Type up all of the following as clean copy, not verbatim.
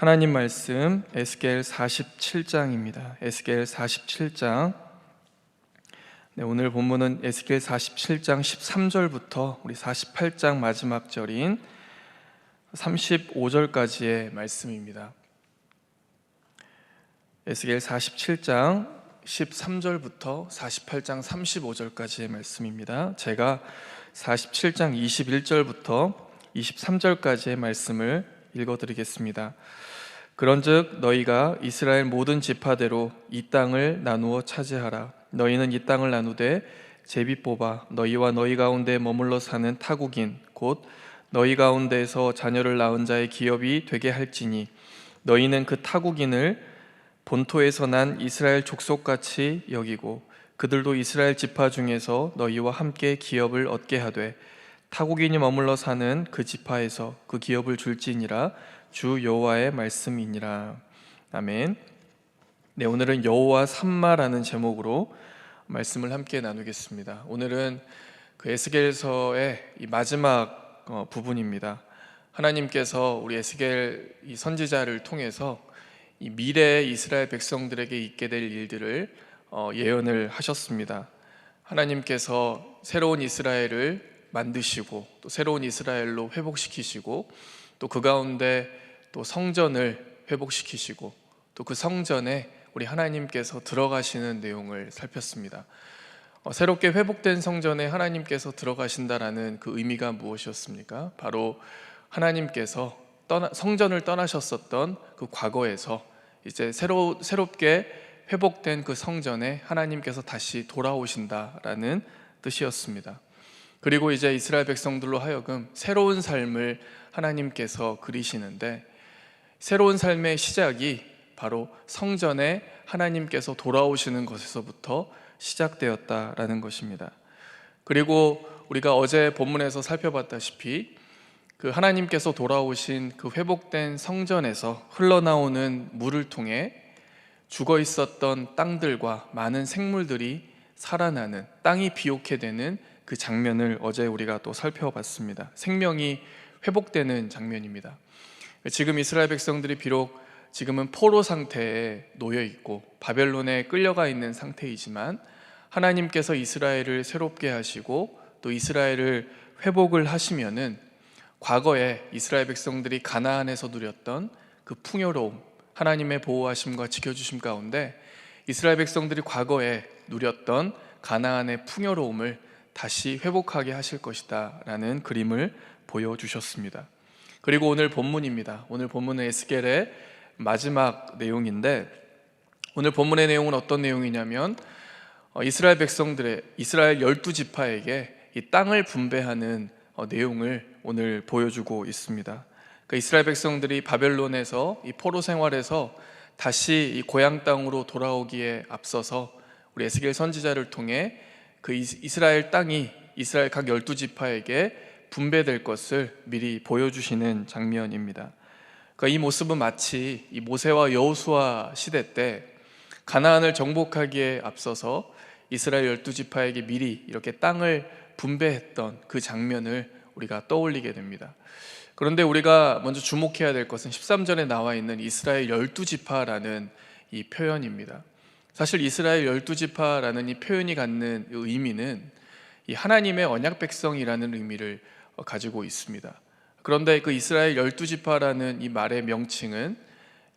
하나님 말씀 에스겔 47장입니다. 에스겔 47장. 오늘 본문은 에스겔 47장 13절부터 우리 48장 마지막 절인 35절까지의 말씀입니다. 에스겔 47장 13절부터 48장 35절까지의 말씀입니다. 제가 47장 21절부터 23절까지의 말씀을 읽어드리겠습니다. 그런즉 너희가 이스라엘 모든 지파대로 이 땅을 나누어 차지하라. 너희는 이 땅을 나누되 제비 뽑아 너희와 너희 가운데 머물러 사는 타국인 곧 너희 가운데에서 자녀를 낳은 자의 기업이 되게 할지니 너희는 그 타국인을 본토에서 난 이스라엘 족속같이 여기고 그들도 이스라엘 지파 중에서 너희와 함께 기업을 얻게 하되 타국인이 머물러 사는 그 지파에서 그 기업을 줄지니라. 주 여호와의 말씀이니라. 아멘. 오늘은 여호와 삼마라는 제목으로 말씀을 함께 나누겠습니다. 오늘은 그 에스겔서의 이 마지막 부분입니다. 하나님께서 우리 에스겔 이 선지자를 통해서 이 미래 이스라엘 백성들에게 있게 될 일들을 예언을 하셨습니다. 하나님께서 새로운 이스라엘을 만드시고 또 새로운 이스라엘로 회복시키시고 또 그 가운데 또 성전을 회복시키시고 또 그 성전에 우리 하나님께서 들어가시는 내용을 살폈습니다. 새롭게 회복된 성전에 하나님께서 들어가신다라는 그 의미가 무엇이었습니까? 바로 하나님께서 성전을 떠나셨었던 그 과거에서 이제 새롭게 회복된 그 성전에 하나님께서 다시 돌아오신다라는 뜻이었습니다. 그리고 이제 이스라엘 백성들로 하여금 새로운 삶을 하나님께서 그리시는데 새로운 삶의 시작이 바로 성전에 하나님께서 돌아오시는 것에서부터 시작되었다라는 것입니다. 그리고 우리가 어제 본문에서 살펴봤다시피 그 하나님께서 돌아오신 그 회복된 성전에서 흘러나오는 물을 통해 죽어 있었던 땅들과 많은 생물들이 살아나는, 땅이 비옥해 되는 그 장면을 어제 우리가 또 살펴봤습니다. 생명이 회복되는 장면입니다. 지금 이스라엘 백성들이 비록 지금은 포로 상태에 놓여 있고 바벨론에 끌려가 있는 상태이지만 하나님께서 이스라엘을 새롭게 하시고 또 이스라엘을 회복을 하시면은 과거에 이스라엘 백성들이 가나안에서 누렸던 그 풍요로움, 하나님의 보호하심과 지켜주심 가운데 이스라엘 백성들이 과거에 누렸던 가나안의 풍요로움을 다시 회복하게 하실 것이다 라는 그림을 보여주셨습니다. 그리고 오늘 본문입니다. 오늘 본문은 에스겔의 마지막 내용인데 오늘 본문의 내용은 어떤 내용이냐면 이스라엘 백성들의 이스라엘 12지파에게 이 땅을 분배하는 내용을 오늘 보여주고 있습니다. 그 이스라엘 백성들이 바벨론에서 이 포로 생활에서 다시 이 고향 땅으로 돌아오기에 앞서서 우리 에스겔 선지자를 통해 그 이스라엘 땅이 이스라엘 각 12지파에게 분배될 것을 미리 보여주시는 장면입니다. 그러니까 이 모습은 마치 이 모세와 여호수아 시대 때 가나안을 정복하기에 앞서서 이스라엘 12지파에게 미리 이렇게 땅을 분배했던 그 장면을 우리가 떠올리게 됩니다. 그런데 우리가 먼저 주목해야 될 것은 13절에 나와 있는 이스라엘 12지파라는 이 표현입니다. 사실 이스라엘 12지파라는 이 표현이 갖는 의미는 이 하나님의 언약 백성이라는 의미를 가지고 있습니다. 그런데 그 이스라엘 12지파라는 이 말의 명칭은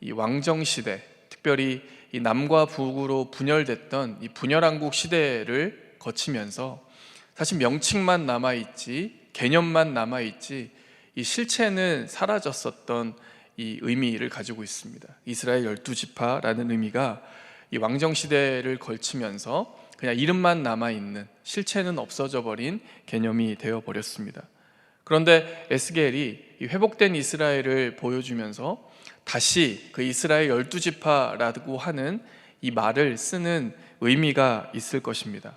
이 왕정시대, 특별히 이 남과 북으로 분열됐던 이 분열왕국 시대를 거치면서 사실 명칭만 남아있지 개념만 남아있지 이 실체는 사라졌었던 이 의미를 가지고 있습니다. 이스라엘 12지파라는 의미가 이 왕정시대를 걸치면서 그냥 이름만 남아있는, 실체는 없어져 버린 개념이 되어버렸습니다. 그런데 에스겔이 이 회복된 이스라엘을 보여주면서 다시 그 이스라엘 12지파라고 하는 이 말을 쓰는 의미가 있을 것입니다.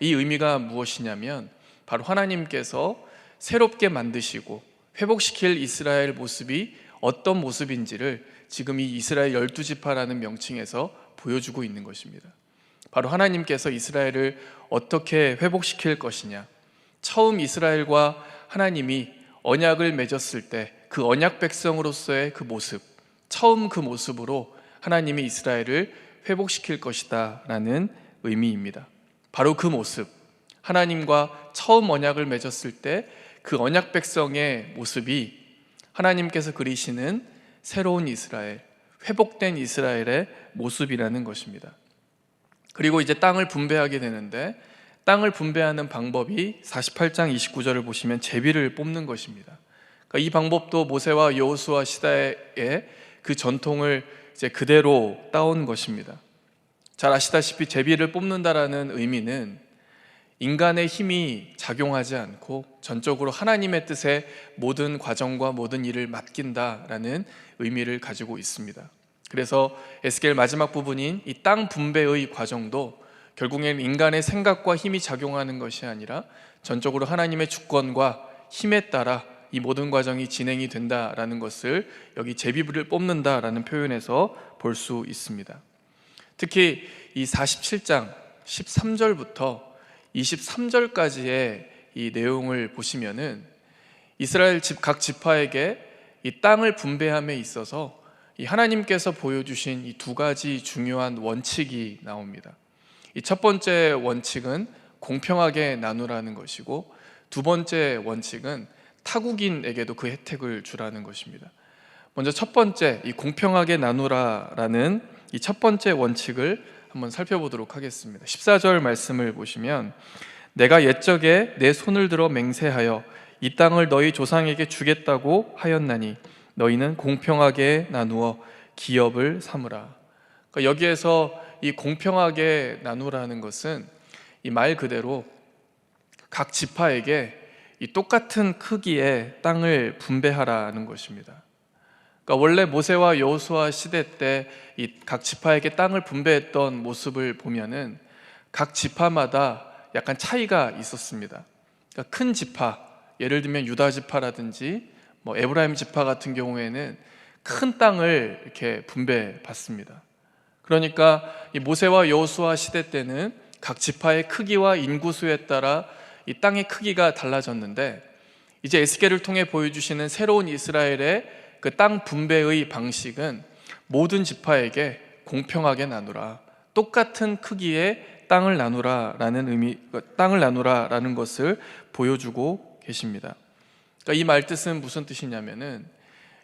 이 의미가 무엇이냐면 바로 하나님께서 새롭게 만드시고 회복시킬 이스라엘 모습이 어떤 모습인지를 지금 이 이스라엘 12지파라는 명칭에서 보여주고 있는 것입니다. 바로 하나님께서 이스라엘을 어떻게 회복시킬 것이냐, 처음 이스라엘과 하나님이 언약을 맺었을 때 그 언약 백성으로서의 그 모습, 처음 그 모습으로 하나님이 이스라엘을 회복시킬 것이다 라는 의미입니다. 바로 그 모습, 하나님과 처음 언약을 맺었을 때 그 언약 백성의 모습이 하나님께서 그리시는 새로운 이스라엘, 회복된 이스라엘의 모습이라는 것입니다. 그리고 이제 땅을 분배하게 되는데, 땅을 분배하는 방법이 48장 29절을 보시면 제비를 뽑는 것입니다. 그러니까 이 방법도 모세와 여호수아 시대의 그 전통을 이제 그대로 따온 것입니다. 잘 아시다시피 제비를 뽑는다라는 의미는 인간의 힘이 작용하지 않고 전적으로 하나님의 뜻에 모든 과정과 모든 일을 맡긴다라는 의미를 가지고 있습니다. 그래서 에스겔 마지막 부분인 이 땅 분배의 과정도 결국에는 인간의 생각과 힘이 작용하는 것이 아니라 전적으로 하나님의 주권과 힘에 따라 이 모든 과정이 진행이 된다라는 것을 여기 제비를 뽑는다라는 표현에서 볼 수 있습니다. 특히 이 47장 13절부터 23절까지의 이 내용을 보시면은 이스라엘 각 지파에게 이 땅을 분배함에 있어서 이 하나님께서 보여주신 이 두 가지 중요한 원칙이 나옵니다. 이 첫 번째 원칙은 공평하게 나누라는 것이고, 두 번째 원칙은 타국인에게도 그 혜택을 주라는 것입니다. 먼저 첫 번째, 이 공평하게 나누라라는 이 첫 번째 원칙을 한번 살펴보도록 하겠습니다. 14절 말씀을 보시면, 내가 옛적에 내 손을 들어 맹세하여 이 땅을 너희 조상에게 주겠다고 하였나니 너희는 공평하게 나누어 기업을 삼으라. 그러니까 여기에서 이 공평하게 나누라는 것은 이 말 그대로 각 지파에게 이 똑같은 크기의 땅을 분배하라는 것입니다. 그러니까 원래 모세와 여호수아 시대 때 이 각 지파에게 땅을 분배했던 모습을 보면은 각 지파마다 약간 차이가 있었습니다. 그러니까 큰 지파, 예를 들면 유다 지파라든지 뭐 에브라임 지파 같은 경우에는 큰 땅을 이렇게 분배받습니다. 그러니까 이 모세와 여호수아 시대 때는 각 지파의 크기와 인구수에 따라 이 땅의 크기가 달라졌는데, 이제 에스겔을 통해 보여주시는 새로운 이스라엘의 그 땅 분배의 방식은 모든 지파에게 공평하게 나누라, 똑같은 크기의 땅을 나누라라는 것을 보여주고 계십니다. 그러니까 이 말 뜻은 무슨 뜻이냐면은,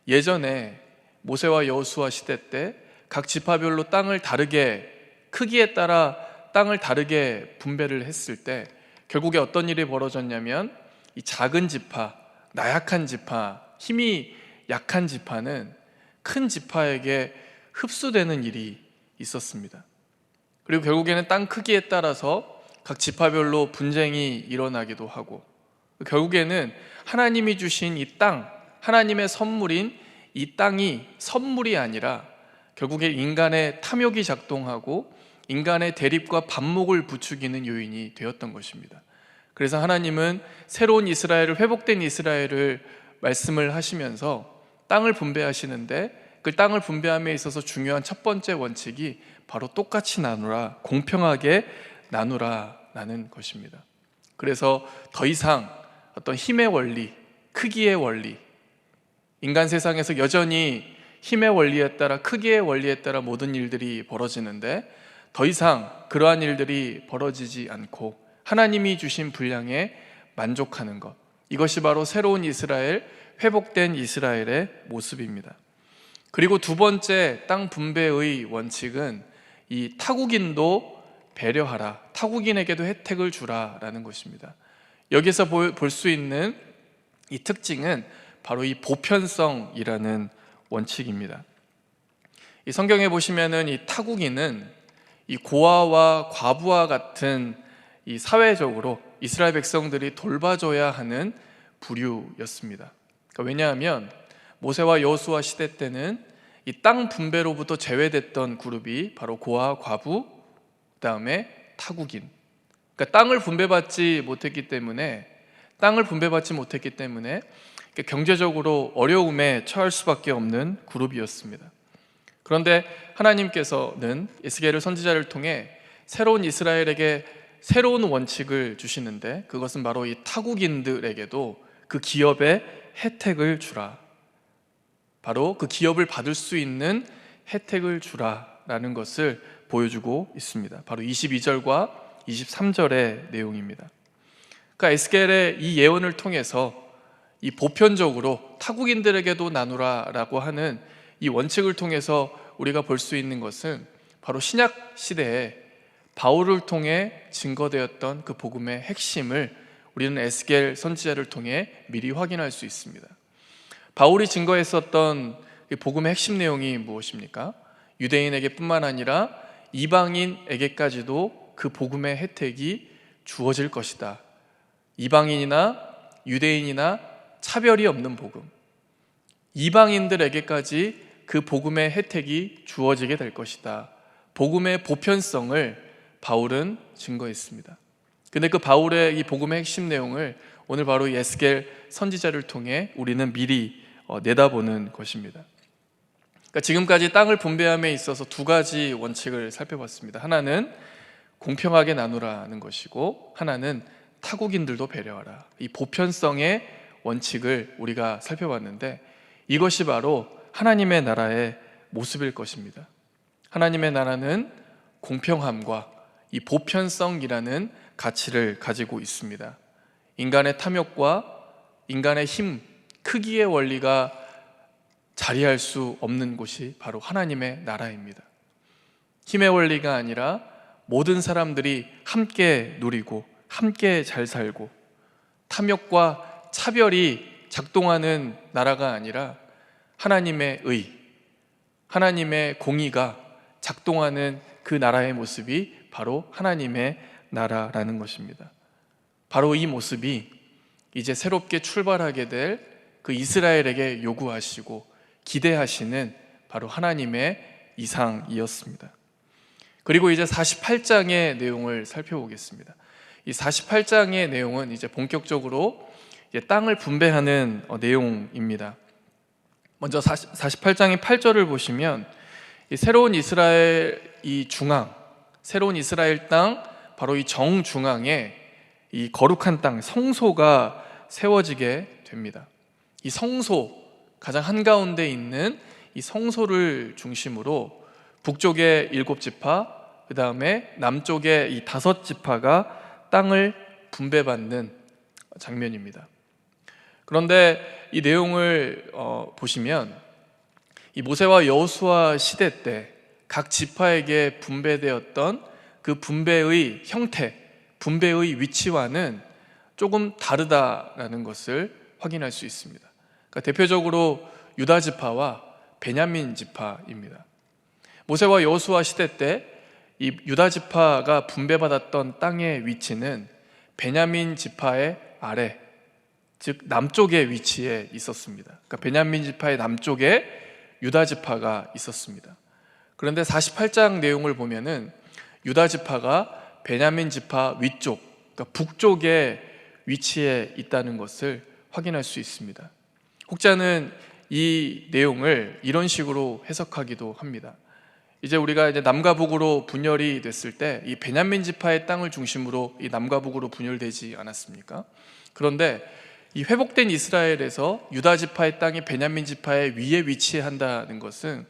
예전에 모세와 여호수아 시대 때 각 지파별로 땅을 다르게, 크기에 따라 땅을 다르게 분배를 했을 때 결국에 어떤 일이 벌어졌냐면, 이 작은 지파, 나약한 지파, 힘이 약한 지파는 큰 지파에게 흡수되는 일이 있었습니다. 그리고 결국에는 땅 크기에 따라서 각 지파별로 분쟁이 일어나기도 하고, 결국에는 하나님이 주신 이 땅, 하나님의 선물인 이 땅이 선물이 아니라 결국에 인간의 탐욕이 작동하고 인간의 대립과 반목을 부추기는 요인이 되었던 것입니다. 그래서 하나님은 새로운 이스라엘을, 회복된 이스라엘을 말씀을 하시면서 땅을 분배하시는데, 그 땅을 분배함에 있어서 중요한 첫 번째 원칙이 바로 똑같이 나누라, 공평하게 나누라라는 것입니다. 그래서 더 이상 어떤 힘의 원리, 크기의 원리, 인간 세상에서 여전히 힘의 원리에 따라, 크기의 원리에 따라 모든 일들이 벌어지는데, 더 이상 그러한 일들이 벌어지지 않고 하나님이 주신 분량에 만족하는 것, 이것이 바로 새로운 이스라엘, 회복된 이스라엘의 모습입니다. 그리고 두 번째 땅 분배의 원칙은 이 타국인도 배려하라, 타국인에게도 혜택을 주라라는 것입니다. 여기서 볼 수 있는 이 특징은 바로 이 보편성이라는 원칙입니다. 이 성경에 보시면은 이 타국인은 이 고아와 과부와 같은 이 사회적으로 이스라엘 백성들이 돌봐줘야 하는 부류였습니다. 그러니까 왜냐하면 모세와 여호수아 시대 때는 이 땅 분배로부터 제외됐던 그룹이 바로 고아, 과부, 그다음에 타국인. 그러니까 땅을 분배받지 못했기 때문에 경제적으로 어려움에 처할 수밖에 없는 그룹이었습니다. 그런데 하나님께서는 에스겔 선지자를 통해 새로운 이스라엘에게 새로운 원칙을 주시는데, 그것은 바로 이 타국인들에게도 그 기업의 혜택을 주라, 바로 그 기업을 받을 수 있는 혜택을 주라라는 것을 보여주고 있습니다. 바로 22절과 23절의 내용입니다. 그러니까 에스겔의 이 예언을 통해서 이 보편적으로 타국인들에게도 나누라라고 하는 이 원칙을 통해서 우리가 볼 수 있는 것은 바로 신약 시대에 바울을 통해 증거되었던 그 복음의 핵심을 우리는 에스겔 선지자를 통해 미리 확인할 수 있습니다. 바울이 증거했었던 복음의 핵심 내용이 무엇입니까? 유대인에게 뿐만 아니라 이방인에게까지도 그 복음의 혜택이 주어질 것이다. 이방인이나 유대인이나 차별이 없는 복음, 이방인들에게까지 그 복음의 혜택이 주어지게 될 것이다. 복음의 보편성을 바울은 증거했습니다. 근데 그 바울의 이 복음의 핵심 내용을 오늘 바로 이 에스겔 선지자를 통해 우리는 미리 내다보는 것입니다. 그러니까 지금까지 땅을 분배함에 있어서 두 가지 원칙을 살펴봤습니다. 하나는 공평하게 나누라는 것이고, 하나는 타국인들도 배려하라. 이 보편성의 원칙을 우리가 살펴봤는데, 이것이 바로 하나님의 나라의 모습일 것입니다. 하나님의 나라는 공평함과 이 보편성이라는 가치를 가지고 있습니다. 인간의 탐욕과 인간의 힘, 크기의 원리가 자리할 수 없는 곳이 바로 하나님의 나라입니다. 힘의 원리가 아니라 모든 사람들이 함께 누리고 함께 잘 살고, 탐욕과 차별이 작동하는 나라가 아니라 하나님의 의, 하나님의 공의가 작동하는 그 나라의 모습이 바로 하나님의 나라라는 것입니다. 바로 이 모습이 이제 새롭게 출발하게 될 그 이스라엘에게 요구하시고 기대하시는 바로 하나님의 이상이었습니다. 그리고 이제 48장의 내용을 살펴보겠습니다. 이 48장의 내용은 이제 본격적으로 이제 땅을 분배하는 내용입니다. 먼저 48장의 8절을 보시면 이 새로운 이스라엘 이 중앙, 새로운 이스라엘 땅, 바로 이 정중앙에 이 거룩한 땅, 성소가 세워지게 됩니다. 이 성소, 가장 한가운데 있는 이 성소를 중심으로 북쪽의 7지파, 그 다음에 남쪽의 이 5지파가 땅을 분배받는 장면입니다. 그런데 이 내용을 보시면 이 모세와 여호수아 시대 때 각 지파에게 분배되었던 그 분배의 형태, 분배의 위치와는 조금 다르다라는 것을 확인할 수 있습니다. 그러니까 대표적으로 유다 지파와 베냐민 지파입니다. 모세와 여호수아 시대 때 이 유다 지파가 분배받았던 땅의 위치는 베냐민 지파의 아래, 즉 남쪽의 위치에 있었습니다. 그러니까 베냐민 지파의 남쪽에 유다 지파가 있었습니다. 그런데 48장 내용을 보면은 유다 지파가 베냐민 지파 위쪽, 그러니까 북쪽의 위치에 있다는 것을 확인할 수 있습니다. 혹자는 이 내용을 이런 식으로 해석하기도 합니다. 이제 우리가 이제 남과 북으로 분열이 됐을 때 이 베냐민 지파의 땅을 중심으로 이 남과 북으로 분열되지 않았습니까? 그런데 이 회복된 이스라엘에서 유다 지파의 땅이 베냐민 지파의 위에 위치한다는 것은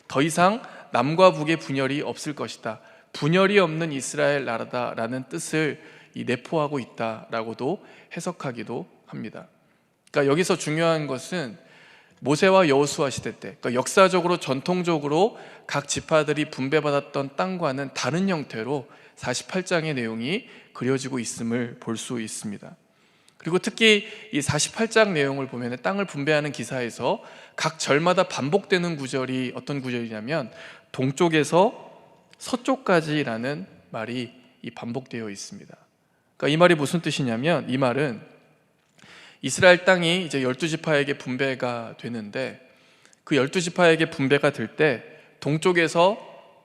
더 이상 남과 북의 분열이 없을 것이다, 분열이 없는 이스라엘 나라다라는 뜻을 내포하고 있다라고도 해석하기도 합니다. 그러니까 여기서 중요한 것은 모세와 여호수아 시대 때, 그러니까 역사적으로 전통적으로 각 지파들이 분배받았던 땅과는 다른 형태로 48장의 내용이 그려지고 있음을 볼 수 있습니다. 그리고 특히 이 48장 내용을 보면 땅을 분배하는 기사에서 각 절마다 반복되는 구절이 어떤 구절이냐면 동쪽에서 서쪽까지라는 말이 반복되어 있습니다. 그러니까 이 말이 무슨 뜻이냐면, 이 말은 이스라엘 땅이 이제 12지파에게 분배가 되는데 그 12지파에게 분배가 될 때 동쪽에서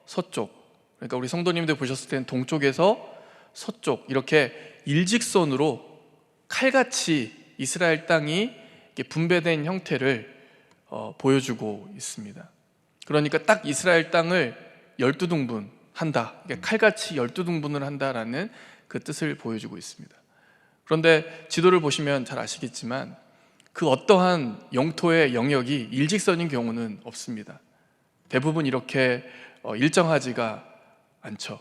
서쪽, 그러니까 우리 성도님들 보셨을 때는 동쪽에서 서쪽 이렇게 일직선으로 칼같이 이스라엘 땅이 분배된 형태를 보여주고 있습니다. 그러니까 딱 이스라엘 땅을 12등분 한다, 칼같이 12등분을 한다라는 그 뜻을 보여주고 있습니다. 그런데 지도를 보시면 잘 아시겠지만 그 어떠한 영토의 영역이 일직선인 경우는 없습니다. 대부분 이렇게 일정하지가 않죠.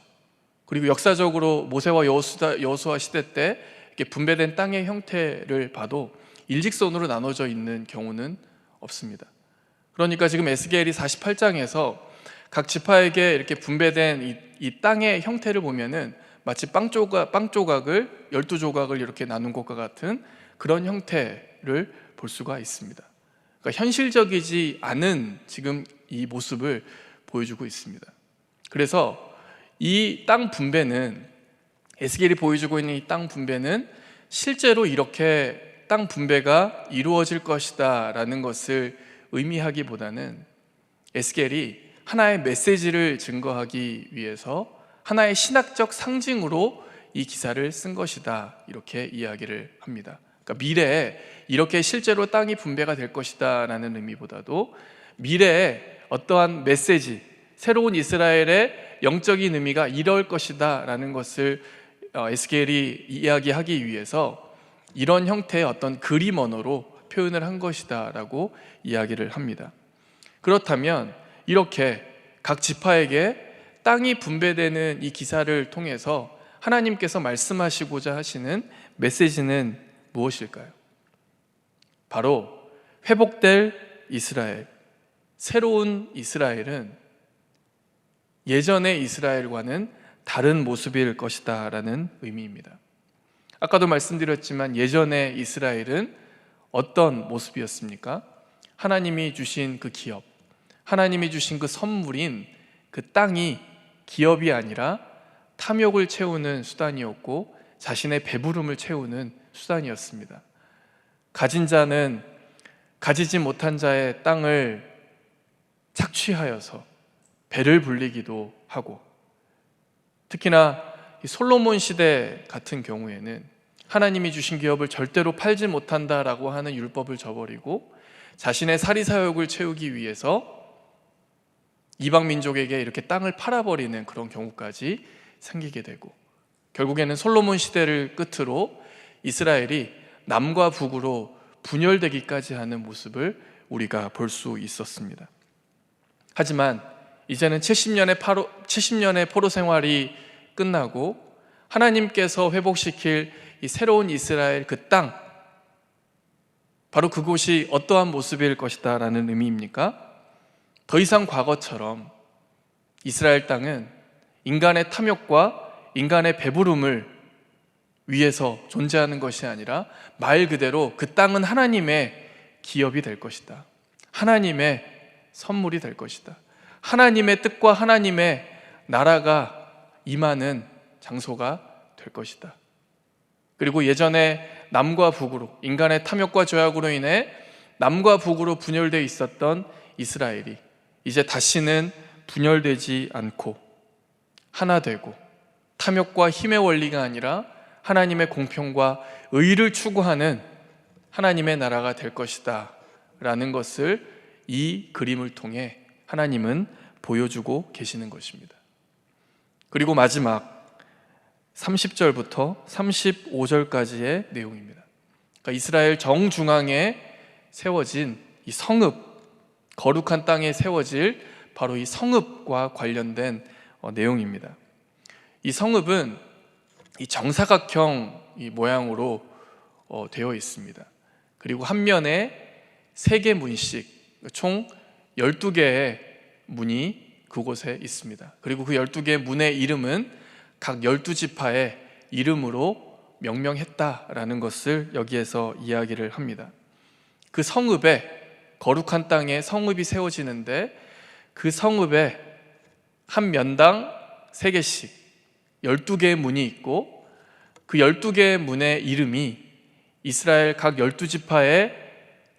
그리고 역사적으로 모세와 여호수아 시대 때 이렇게 분배된 땅의 형태를 봐도 일직선으로 나눠져 있는 경우는 없습니다. 그러니까 지금 에스겔이 48장에서 각 지파에게 이렇게 분배된 이 땅의 형태를 보면은 마치 빵 조각을 12조각을 이렇게 나눈 것과 같은 그런 형태를 볼 수가 있습니다. 그러니까 현실적이지 않은 지금 이 모습을 보여주고 있습니다. 그래서 이 땅 분배는, 에스겔이 보여주고 있는 이 땅 분배는 실제로 이렇게 땅 분배가 이루어질 것이다 라는 것을 의미하기보다는 에스겔이 하나의 메시지를 증거하기 위해서 하나의 신학적 상징으로 이 기사를 쓴 것이다, 이렇게 이야기를 합니다. 그러니까 미래에 이렇게 실제로 땅이 분배가 될 것이다 라는 의미보다도 미래에 어떠한 메시지, 새로운 이스라엘의 영적인 의미가 이럴 것이다 라는 것을 에스겔이 이야기하기 위해서 이런 형태의 어떤 그림 언어로 표현을 한 것이다 라고 이야기를 합니다. 그렇다면 이렇게 각 지파에게 땅이 분배되는 이 기사를 통해서 하나님께서 말씀하시고자 하시는 메시지는 무엇일까요? 바로 회복될 이스라엘, 새로운 이스라엘은 예전의 이스라엘과는 다른 모습일 것이다 라는 의미입니다. 아까도 말씀드렸지만 예전의 이스라엘은 어떤 모습이었습니까? 하나님이 주신 그 기업, 하나님이 주신 그 선물인 그 땅이 기업이 아니라 탐욕을 채우는 수단이었고 자신의 배부름을 채우는 수단이었습니다. 가진 자는 가지지 못한 자의 땅을 착취하여서 배를 불리기도 하고, 특히나 솔로몬 시대 같은 경우에는 하나님이 주신 기업을 절대로 팔지 못한다라고 하는 율법을 저버리고 자신의 사리사욕을 채우기 위해서 이방 민족에게 이렇게 땅을 팔아버리는 그런 경우까지 생기게 되고, 결국에는 솔로몬 시대를 끝으로 이스라엘이 남과 북으로 분열되기까지 하는 모습을 우리가 볼 수 있었습니다. 하지만 이제는 70년의 포로 생활이 끝나고 하나님께서 회복시킬 이 새로운 이스라엘 그 땅, 바로 그곳이 어떠한 모습일 것이다 라는 의미입니까? 더 이상 과거처럼 이스라엘 땅은 인간의 탐욕과 인간의 배부름을 위해서 존재하는 것이 아니라 말 그대로 그 땅은 하나님의 기업이 될 것이다, 하나님의 선물이 될 것이다, 하나님의 뜻과 하나님의 나라가 임하는 장소가 될 것이다. 그리고 예전에 남과 북으로, 인간의 탐욕과 죄악으로 인해 남과 북으로 분열되어 있었던 이스라엘이 이제 다시는 분열되지 않고 하나 되고 탐욕과 힘의 원리가 아니라 하나님의 공평과 의를 추구하는 하나님의 나라가 될 것이다 라는 것을 이 그림을 통해 하나님은 보여주고 계시는 것입니다. 그리고 마지막 30절부터 35절까지의 내용입니다. 그러니까 이스라엘 정중앙에 세워진 이 성읍, 거룩한 땅에 세워질 바로 이 성읍과 관련된 내용입니다. 이 성읍은 이 정사각형 이 모양으로 되어 있습니다. 그리고 한 면에 3개 문씩, 총 12개의 문이 그곳에 있습니다. 그리고 그 12개의 문의 이름은 각 12지파의 이름으로 명명했다라는 것을 여기에서 이야기를 합니다. 그 성읍에, 거룩한 땅에 성읍이 세워지는데 그 성읍에 한 면당 3개씩 12개의 문이 있고, 그 12개의 문의 이름이 이스라엘 각 12지파의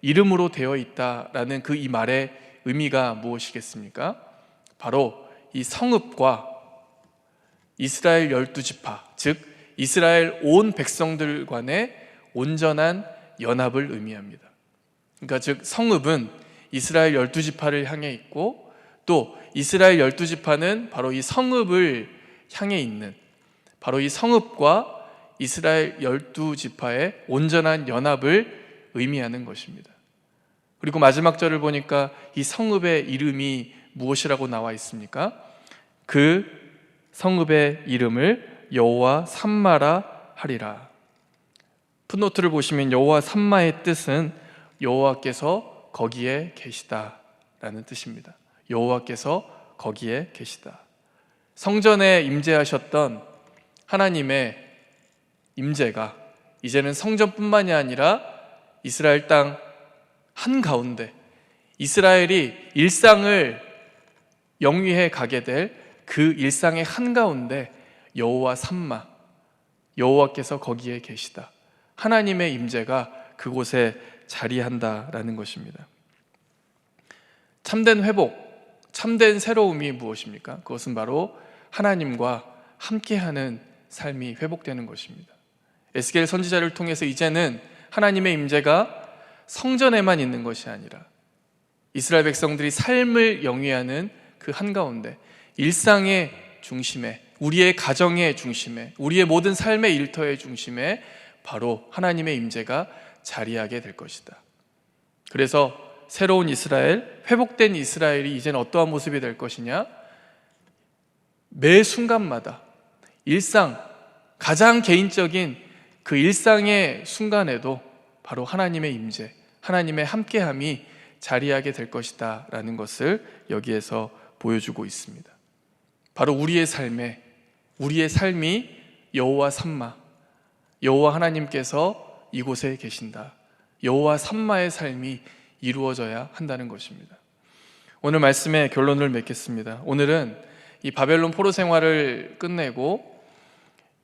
이름으로 되어 있다라는 그 이 말의 의미가 무엇이겠습니까? 바로 이 성읍과 이스라엘 12지파, 즉 이스라엘 온 백성들 간의 온전한 연합을 의미합니다. 그러니까 즉 성읍은 이스라엘 12지파를 향해 있고, 또 이스라엘 12지파는 바로 이 성읍을 향해 있는, 바로 이 성읍과 이스라엘 12지파의 온전한 연합을 의미하는 것입니다. 그리고 마지막 절을 보니까 이 성읍의 이름이 무엇이라고 나와 있습니까? 그 성읍의 이름을 여호와 삼마라 하리라. 풋노트를 보시면 여호와 삼마의 뜻은 여호와께서 거기에 계시다라는 뜻입니다. 여호와께서 거기에 계시다. 성전에 임재하셨던 하나님의 임재가 이제는 성전뿐만이 아니라 이스라엘 땅 한가운데, 이스라엘이 일상을 영위해 가게 될 그 일상의 한가운데 여호와 삼마, 여호와께서 거기에 계시다. 하나님의 임재가 그곳에 자리한다라는 것입니다. 참된 회복, 참된 새로움이 무엇입니까? 그것은 바로 하나님과 함께하는 삶이 회복되는 것입니다. 에스겔 선지자를 통해서 이제는 하나님의 임재가 성전에만 있는 것이 아니라 이스라엘 백성들이 삶을 영위하는 그 한가운데, 일상의 중심에, 우리의 가정의 중심에, 우리의 모든 삶의 일터의 중심에 바로 하나님의 임재가 자리하게 될 것이다. 그래서 새로운 이스라엘, 회복된 이스라엘이 이제는 어떠한 모습이 될 것이냐? 매 순간마다 일상, 가장 개인적인 그 일상의 순간에도 바로 하나님의 임재, 하나님의 함께함이 자리하게 될 것이다 라는 것을 여기에서 보여주고 있습니다. 바로 우리의 삶이 여호와 삼마, 여호와 하나님께서 이곳에 계신다, 여호와 삼마의 삶이 이루어져야 한다는 것입니다. 오늘 말씀의 결론을 맺겠습니다. 오늘은 이 바벨론 포로 생활을 끝내고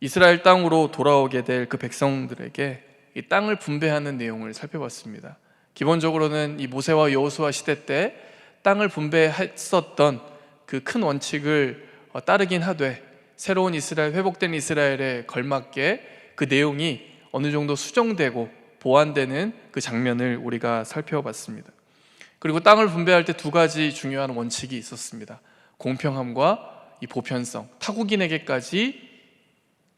이스라엘 땅으로 돌아오게 될 그 백성들에게 이 땅을 분배하는 내용을 살펴봤습니다. 기본적으로는 이 모세와 여호수아 시대 때 땅을 분배했었던 그 큰 원칙을 따르긴 하되, 새로운 이스라엘, 회복된 이스라엘에 걸맞게 그 내용이 어느 정도 수정되고 보완되는 그 장면을 우리가 살펴봤습니다. 그리고 땅을 분배할 때 두 가지 중요한 원칙이 있었습니다. 공평함과 이 보편성, 타국인에게까지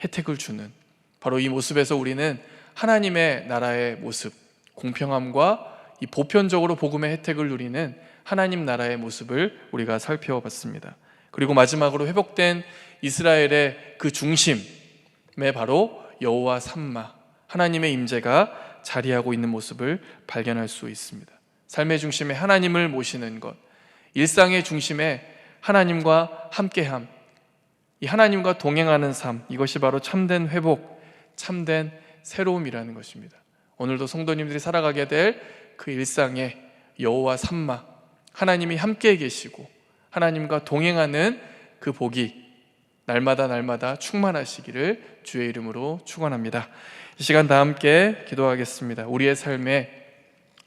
혜택을 주는, 바로 이 모습에서 우리는 하나님의 나라의 모습, 공평함과 이 보편적으로 복음의 혜택을 누리는 하나님 나라의 모습을 우리가 살펴봤습니다. 그리고 마지막으로 회복된 이스라엘의 그 중심에 바로 여호와 삼마, 하나님의 임재가 자리하고 있는 모습을 발견할 수 있습니다. 삶의 중심에 하나님을 모시는 것, 일상의 중심에 하나님과 함께함, 이 하나님과 동행하는 삶, 이것이 바로 참된 회복, 참된 새로움이라는 것입니다. 오늘도 성도님들이 살아가게 될 그 일상에 여호와 삼마, 하나님이 함께 계시고 하나님과 동행하는 그 복이 날마다 충만하시기를 주의 이름으로 축원합니다. 이 시간 다 함께 기도하겠습니다. 우리의 삶에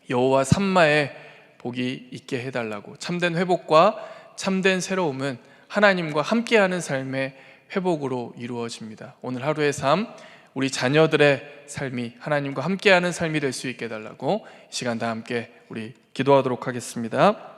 여호와 삼마의 복이 있게 해달라고. 참된 회복과 참된 새로움은 하나님과 함께하는 삶의 회복으로 이루어집니다. 오늘 하루의 삶, 우리 자녀들의 삶이 하나님과 함께하는 삶이 될 수 있게 해달라고 이 시간 다 함께 우리 기도하도록 하겠습니다.